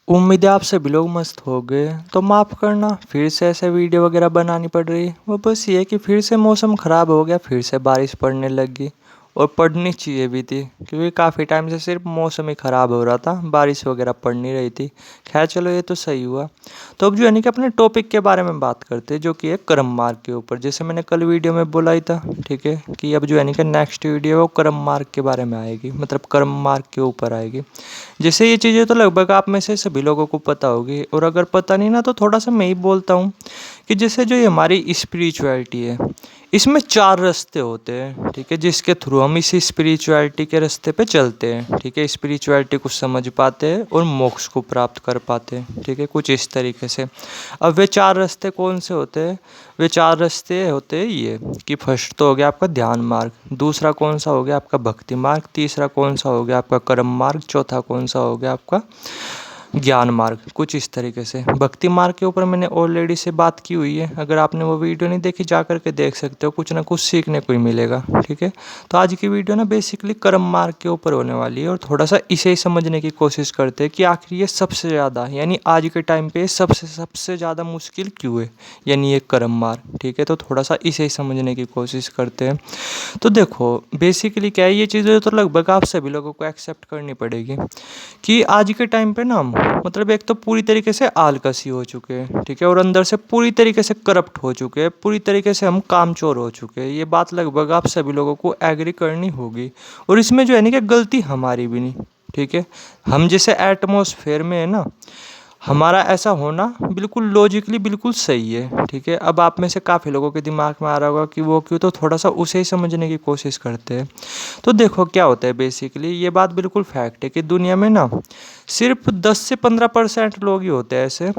उम्मीद है आप सभी लोग मस्त हो गए। तो माफ़ करना फिर से ऐसे वीडियो वगैरह बनानी पड़ रही। वो बस ये कि फिर से मौसम ख़राब हो गया, फिर से बारिश पड़ने लगी और पड़नी चाहिए भी थी, क्योंकि काफ़ी टाइम से सिर्फ मौसम ही ख़राब हो रहा था, बारिश वगैरह पड़ नहीं रही थी। खैर चलो, ये तो सही हुआ। तो अब जो है ना कि अपने टॉपिक के बारे में बात करते हैं, जो कि है कर्म मार्ग के ऊपर। जैसे मैंने कल वीडियो में बोला ही था, ठीक है, कि अब जो है ना कि नेक्स्ट वीडियो है वो कर्म मार्ग के बारे में आएगी, मतलब कर्म मार्ग के ऊपर आएगी। जैसे ये चीज़ें तो लगभग आप में से सभी लोगों को पता होगी, और अगर पता नहीं ना तो थोड़ा सा मैं ही बोलता हूँ कि जैसे जो ये हमारी स्पिरिचुअलिटी है, इसमें 4 रास्ते होते हैं, ठीक है, जिसके थ्रू हम इसी स्पिरिचुअलिटी के रास्ते पे चलते हैं, ठीक है, स्पिरिचुअलिटी को समझ पाते हैं और मोक्ष को प्राप्त कर पाते हैं, ठीक है, कुछ इस तरीके से। अब वे 4 रास्ते कौन से होते हैं? वे 4 रास्ते होते हैं ये कि फर्स्ट तो हो गया आपका ध्यान मार्ग, दूसरा कौन सा हो गया आपका भक्ति मार्ग, तीसरा कौन सा हो गया आपका कर्म मार्ग, चौथा कौन सा हो गया आपका ज्ञान मार्ग, कुछ इस तरीके से। भक्ति मार्ग के ऊपर मैंने ऑलरेडी से बात की हुई है, अगर आपने वो वीडियो नहीं देखी जा करके देख सकते हो, कुछ ना कुछ सीखने को ही मिलेगा, ठीक है। तो आज की वीडियो ना बेसिकली कर्म मार्ग के ऊपर होने वाली है, और थोड़ा सा इसे ही समझने की कोशिश करते हैं कि आखिर ये सबसे ज़्यादा, यानी आज के टाइम पे सबसे सबसे ज़्यादा मुश्किल क्यों है, यानी ये कर्म मार्ग, ठीक है। तो थोड़ा सा इसे ही समझने की कोशिश करते हैं। तो देखो, बेसिकली क्या है, ये चीज़ें तो लगभग आप सभी लोगों को एक्सेप्ट करनी पड़ेगी कि आज के टाइम पे ना मतलब एक तो पूरी तरीके से आलकसी हो चुके हैं, ठीक है, और अंदर से पूरी तरीके से करप्ट हो चुके हैं, पूरी तरीके से हम कामचोर हो चुके हैं। ये बात लगभग आप सभी लोगों को एग्री करनी होगी, और इसमें जो है ना कि गलती हमारी भी नहीं, ठीक है। हम जैसे एटमॉस्फेयर में है ना, हमारा ऐसा होना बिल्कुल लॉजिकली बिल्कुल सही है, ठीक है। अब आप में से काफ़ी लोगों के दिमाग में आ रहा होगा कि वो क्यों, तो थोड़ा सा उसे ही समझने की कोशिश करते हैं। तो देखो क्या होता है, बेसिकली ये बात बिल्कुल फैक्ट है कि दुनिया में ना सिर्फ 10 से 15% लोग ही होते हैं ऐसे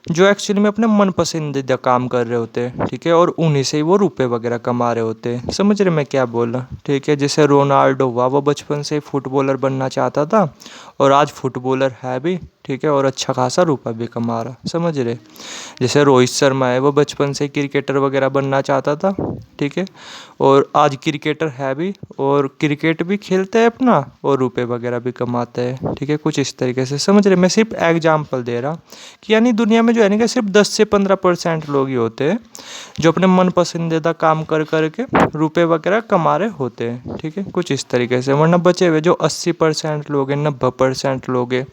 जो एक्चुअली में अपने मन पसंदीदा काम कर रहे होते हैं, ठीक है, और उन्हीं से ही वो रुपए वगैरह कमा रहे होते हैं। समझ रहे मैं क्या बोल रहा, ठीक है। जैसे रोनाल्डो हुआ, वो बचपन से ही फुटबॉलर बनना चाहता था और आज फुटबॉलर है भी, ठीक है, और अच्छा खासा रुपया भी कमा रहा, समझ रहे। जैसे रोहित शर्मा है, वो बचपन से क्रिकेटर वगैरह बनना चाहता था, ठीक है, और आज क्रिकेटर है भी, और क्रिकेट भी खेलता है अपना और रुपए वगैरह भी कमाता है, ठीक है, कुछ इस तरीके से। समझ रहे, मैं सिर्फ एग्जाम्पल दे रहा कि यानी दुनिया में जो है ना कि सिर्फ 10 से 15% लोग ही होते हैं जो अपने मन पसंदीदा काम कर करके रुपए वगैरह कमा रहे होते हैं, ठीक है, कुछ इस तरीके से। वरना बचे हुए जो 80% लोग हैं, 90% लोग हैं,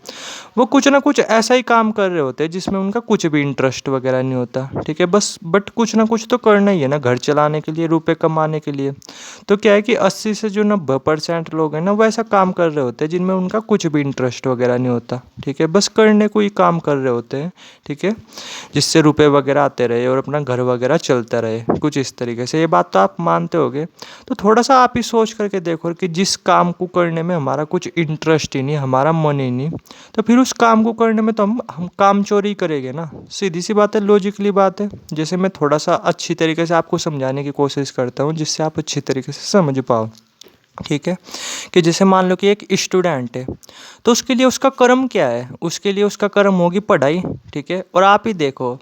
वो कुछ ना कुछ ऐसा ही काम कर रहे होते हैं जिसमें उनका कुछ भी इंटरेस्ट वगैरह नहीं होता, ठीक है, बस बट कुछ ना कुछ तो करना ही है ना, घर चलाने के लिए, रुपए कमाने के लिए। तो क्या है कि 80 से जो 90% लोग हैं ना, वो ऐसा काम कर रहे होते हैं जिनमें उनका कुछ भी इंटरेस्ट वगैरह नहीं होता, ठीक है, बस करने को ही काम कर रहे होते हैं, ठीक है, जिससे रुपए वगैरह आते रहे और अपना घर वगैरह चलता रहे, कुछ इस तरीके से। ये बात तो आप मानते होगे। तो थोड़ा सा आप ही सोच करके देखो कि जिस काम को करने में हमारा कुछ इंटरेस्ट ही नहीं, हमारा मन ही नहीं, तो फिर उस काम को करने में तो हम काम चोरी करेंगे ना, सीधी सी बात है, लॉजिकली बात है। जैसे मैं थोड़ा सा अच्छी तरीके से आपको समझाने की कोशिश करता हूँ जिससे आप अच्छी तरीके से समझ पाओ, ठीक है। कि जैसे मान लो कि एक स्टूडेंट है, तो उसके लिए उसका कर्म क्या है, उसके लिए उसका कर्म होगी पढ़ाई, ठीक है। और आप ही देखो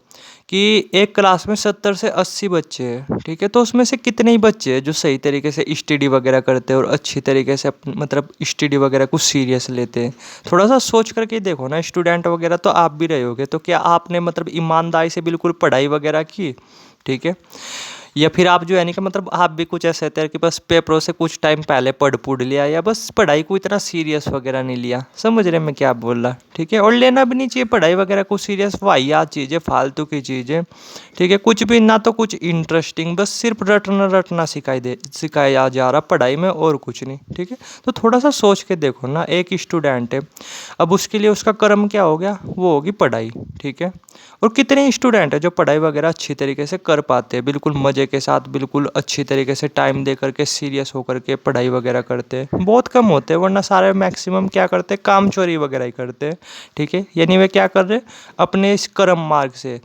कि एक क्लास में 70 से 80 बच्चे हैं, ठीक है, तो उसमें से कितने ही बच्चे हैं जो सही तरीके से स्टडी वगैरह करते हैं और अच्छी तरीके से मतलब स्टडी वगैरह को सीरियस लेते हैं। थोड़ा सा सोच करके देखो ना, स्टूडेंट वगैरह तो आप भी रहे होगे, तो क्या आपने मतलब ईमानदारी से बिल्कुल पढ़ाई वगैरह की, ठीक है, या फिर आप जो है नहीं कि मतलब आप भी कुछ ऐसे थे कि बस पेपरों से कुछ टाइम पहले पढ़ लिया, या बस पढ़ाई को इतना सीरियस वगैरह नहीं लिया। समझ रहे मैं क्या बोल रहा, ठीक है। और लेना भी नहीं चाहिए पढ़ाई वगैरह को सीरियस, वाहियात चीज़ें, फालतू की चीज़ें, ठीक है, कुछ भी ना तो कुछ इंटरेस्टिंग, बस सिर्फ रटना रटना सिखाया जा रहा पढ़ाई में, और कुछ नहीं, ठीक है। तो थोड़ा सा सोच के देखो ना, एक स्टूडेंट है, अब उसके लिए उसका कर्म क्या हो गया, वो होगी पढ़ाई, ठीक है। और कितने स्टूडेंट हैं जो पढ़ाई वगैरह अच्छी तरीके से कर पाते हैं, बिल्कुल मज़े के साथ, बिल्कुल अच्छी तरीके से टाइम दे करके सीरियस होकर के पढ़ाई वगैरह करते हैं, बहुत कम होते हैं। वरना सारे मैक्सिमम क्या करते हैं, काम चोरी वगैरह ही करते हैं, ठीक है। यानी वे क्या कर रहे हैं, अपने इस कर्म मार्ग से।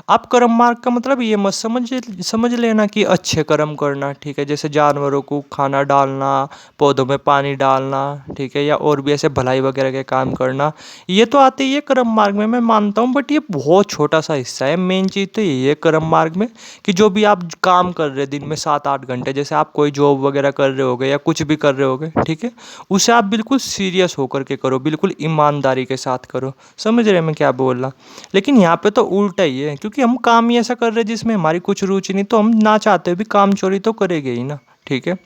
आप कर्म मार्ग का मतलब ये मत समझ लेना कि अच्छे कर्म करना, ठीक है, जैसे जानवरों को खाना डालना, पौधों में पानी डालना, ठीक है, या और भी ऐसे भलाई वगैरह के काम करना, ये तो आते ही है कर्म मार्ग में, मैं मानता हूँ, बट ये बहुत छोटा सा हिस्सा है। मेन चीज़ तो यही है कर्म मार्ग में कि जो भी आप काम कर रहे हैं दिन में 7-8 घंटे, जैसे आप कोई जॉब वगैरह कर रहे होगे या कुछ भी कर रहे होगे, ठीक है, उसे आप बिल्कुल सीरियस होकर के करो, बिल्कुल ईमानदारी के साथ करो। समझ रहे हैं मैं क्या बोल रहा? लेकिन यहाँ पे तो उल्टा ही है, क्योंकि हम काम ही ऐसा कर रहे हैं जिसमें हमारी कुछ रुचि नहीं, तो हम ना चाहते हुए भी काम चोरी तो करेंगे ही ना। ठीक है,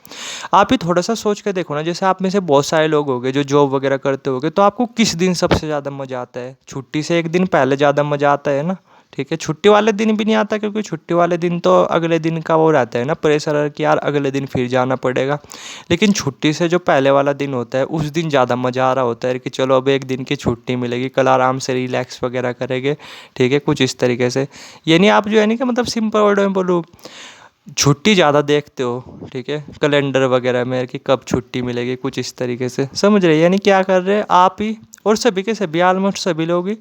आप ही थोड़ा सा सोच के देखो ना, जैसे आप में से बहुत सारे लोग होंगे जो जॉब वगैरह करते होंगे, तो आपको किस दिन सबसे ज़्यादा मज़ा आता है? छुट्टी से एक दिन पहले ज़्यादा मज़ा आता है ना। ठीक है, छुट्टी वाले दिन भी नहीं आता, क्योंकि छुट्टी वाले दिन तो अगले दिन का वो रहता है ना प्रेशर कि यार अगले दिन फिर जाना पड़ेगा। लेकिन छुट्टी से जो पहले वाला दिन होता है उस दिन ज़्यादा मज़ा आ रहा होता है कि चलो अब एक दिन की छुट्टी मिलेगी, कल आराम से रिलैक्स वगैरह करेंगे। ठीक है, कुछ इस तरीके से। ये नहीं आप जो है नहीं कि मतलब सिंपल वर्ड में बोलूँ, छुट्टी ज़्यादा देखते हो, ठीक है, कैलेंडर वगैरह में कि कब छुट्टी मिलेगी, कुछ इस तरीके से। समझ रहे? यानी क्या कर रहे हैं आप ही और सभी के सभी, ऑलमोस्ट सभी लोग ही,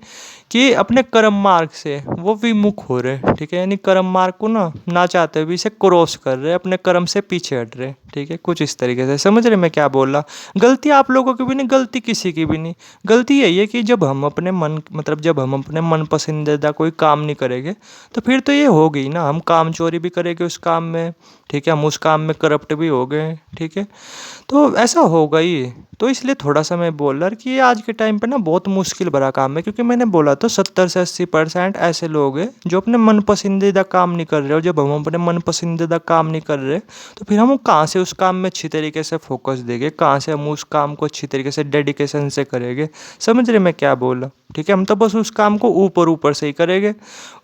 कि अपने कर्म मार्ग से वो विमुख हो रहे हैं। ठीक है, यानी कर्म मार्ग को ना चाहते हुए भी इसे क्रॉस कर रहे हैं, अपने कर्म से पीछे हट रहे हैं। ठीक है, कुछ इस तरीके से। समझ रहे मैं क्या बोल रहा? गलती आप लोगों की भी नहीं, गलती किसी की भी नहीं। गलती यही है कि जब हम अपने मन मतलब जब हम अपने मन पसंदीदा कोई काम नहीं करेंगे, तो फिर तो ये हो गई ना, हम काम चोरी भी करेंगे उस काम में। ठीक है, हम उस काम में करप्ट भी हो गए। ठीक है, तो ऐसा होगा ही। तो इसलिए थोड़ा सा मैं बोल रहा कि ये आज के टाइम पे ना बहुत मुश्किल भरा काम है, क्योंकि मैंने बोला तो 70 से 80% ऐसे लोग हैं जो अपने मन पसंदीदा काम नहीं कर रहे। और जब हम अपने मन पसंदीदा काम नहीं कर रहे, तो फिर हम कहाँ से उस काम में अच्छी तरीके से फोकस देंगे, कहाँ से हम उस काम को अच्छी तरीके से डेडिकेशन से करेंगे। समझ रहे मैं क्या बोल रहा? ठीक है, हम तो बस उस काम को ऊपर ऊपर से ही करेंगे।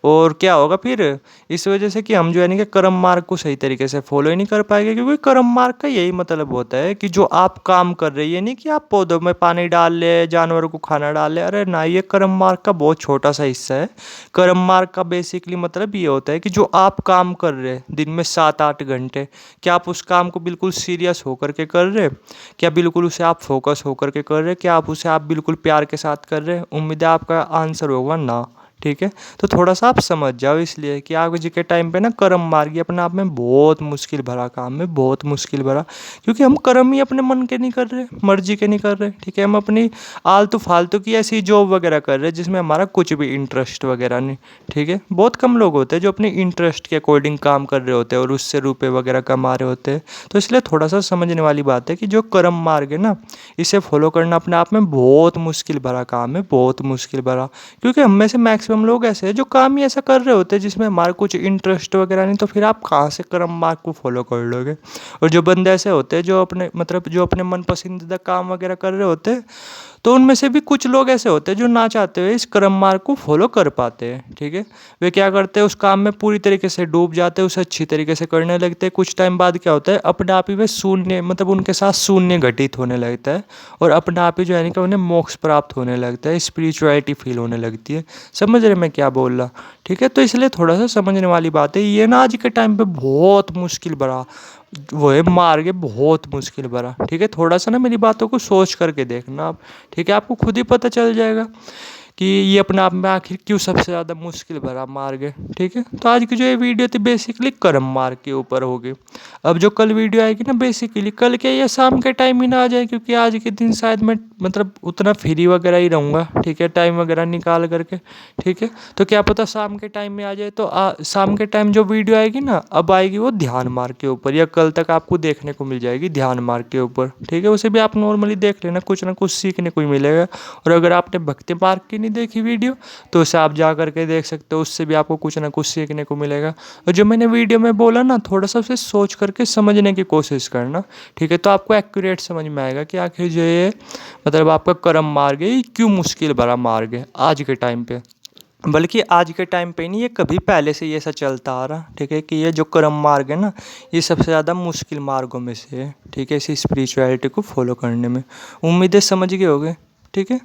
और क्या होगा फिर? इस वजह से कि हम जो है ना कि कर्म मार्ग को सही तरीके से फॉलो ही नहीं कर पाएंगे, क्योंकि कर्म मार्ग का यही मतलब होता है कि जो आप काम कर रहे हैं, नहीं कि आप पौधों में पानी डाल ले, जानवरों को खाना डाल ले। अरे ना, ये कर्म मार्ग का बहुत छोटा सा हिस्सा है। कर्म मार्ग का बेसिकली मतलब ये होता है कि जो आप काम कर रहे हैं दिन में 7-8 घंटे, क्या आप उस काम को बिल्कुल सीरियस होकर के कर रहे हैं? क्या बिल्कुल उसे आप फोकस होकर के कर रहे हैं? क्या आप उसे आप बिल्कुल प्यार के साथ कर रहे हैं? उम्मीद है आपका आंसर होगा ना। ठीक है, तो थोड़ा सा आप समझ जाओ, इसलिए कि आज के टाइम पे ना कर्म मार्ग अपने आप में बहुत मुश्किल भरा काम है, बहुत मुश्किल भरा। क्योंकि हम कर्म ही अपने मन के नहीं कर रहे, मर्जी के नहीं कर रहे। ठीक है, हम अपनी आलतू फालतू की ऐसी जॉब वगैरह कर रहे हैं जिसमें हमारा कुछ भी इंटरेस्ट वगैरह नहीं। ठीक है, बहुत कम लोग होते हैं जो अपनी इंटरेस्ट के अकॉर्डिंग काम कर रहे होते हैं और उससे रुपये वगैरह कमा रहे होते हैं। तो इसलिए थोड़ा सा समझने वाली बात है कि जो कर्म मार्ग है ना, इसे फॉलो करना अपने आप में बहुत मुश्किल भरा काम है, बहुत मुश्किल भरा। क्योंकि हम में से मैक्सिमम लोग ऐसे हैं जो काम ही ऐसा कर रहे होते हैं जिसमें हमारा कुछ इंटरेस्ट वगैरह नहीं, तो फिर आप कहाँ से कर्म मार्ग को फॉलो कर लोगे? और जो बंदे ऐसे होते हैं जो अपने मतलब जो अपने मन पसंदीदा काम वगैरह कर रहे होते हैं, तो उनमें से भी कुछ लोग ऐसे होते हैं जो ना चाहते हुए इस कर्म मार्ग को फॉलो कर पाते हैं। ठीक है, वे क्या करते हैं, उस काम में पूरी तरीके से डूब जाते हैं, उसे अच्छी तरीके से करने लगते हैं। कुछ टाइम बाद क्या होता है, अपने आप ही वे शून्य मतलब उनके साथ शून्य घटित होने लगता है, और अपने आप ही जो है ना कि उन्हें मोक्ष प्राप्त होने लगता है, स्पिरिचुअलिटी फील होने लगती है। समझ रहे मैं क्या बोल रहा? ठीक है, तो इसलिए थोड़ा सा समझने वाली बात है ये ना, आज के टाइम पे बहुत मुश्किल भरा वो है मार्ग है, बहुत मुश्किल भरा। ठीक है, थोड़ा सा ना मेरी बातों को सोच करके देखना आप। ठीक है, आपको खुद ही पता चल जाएगा कि ये अपने आप में आखिर क्यों सबसे ज़्यादा मुश्किल भरा मार्ग है। ठीक है, तो आज की जो ये वीडियो थी बेसिकली कर्म मार्ग के ऊपर होगी। अब जो कल वीडियो आएगी ना, बेसिकली कल के या शाम के टाइम ही ना आ जाए, क्योंकि आज के दिन शायद मैं मतलब उतना फ्री वगैरह ही रहूँगा। ठीक है, टाइम वगैरह निकाल करके। ठीक है, तो क्या पता शाम के टाइम में आ जाए, तो शाम के टाइम जो वीडियो आएगी ना, अब आएगी वो ध्यान मार्ग के ऊपर, या कल तक आपको देखने को मिल जाएगी ध्यान मार्ग के ऊपर। ठीक है, उसे भी आप नॉर्मली देख लेना, कुछ ना कुछ सीखने को ही मिलेगा। और अगर आपने भक्ति मार्ग की नहीं देखी वीडियो, तो उसे आप जा करके देख सकते हो, उससे भी आपको कुछ ना कुछ सीखने को मिलेगा। और जो मैंने वीडियो में बोला ना, थोड़ा सा उसे सोच करके समझने की कोशिश करना। ठीक है, तो आपको एक्यूरेट समझ में आएगा कि आखिर जो ये मतलब आपका कर्म मार्ग है ये क्यों मुश्किल भरा मार्ग है आज के टाइम पे। बल्कि आज के टाइम पे नहीं, ये कभी पहले से ये ऐसा चलता आ रहा। ठीक है, कि ये जो कर्म मार्ग है ना, ये सबसे ज़्यादा मुश्किल मार्गों में से है। ठीक है, इसी स्पिरिचुअलिटी को फॉलो करने में। उम्मीदें समझ गए होगे। ठीक है।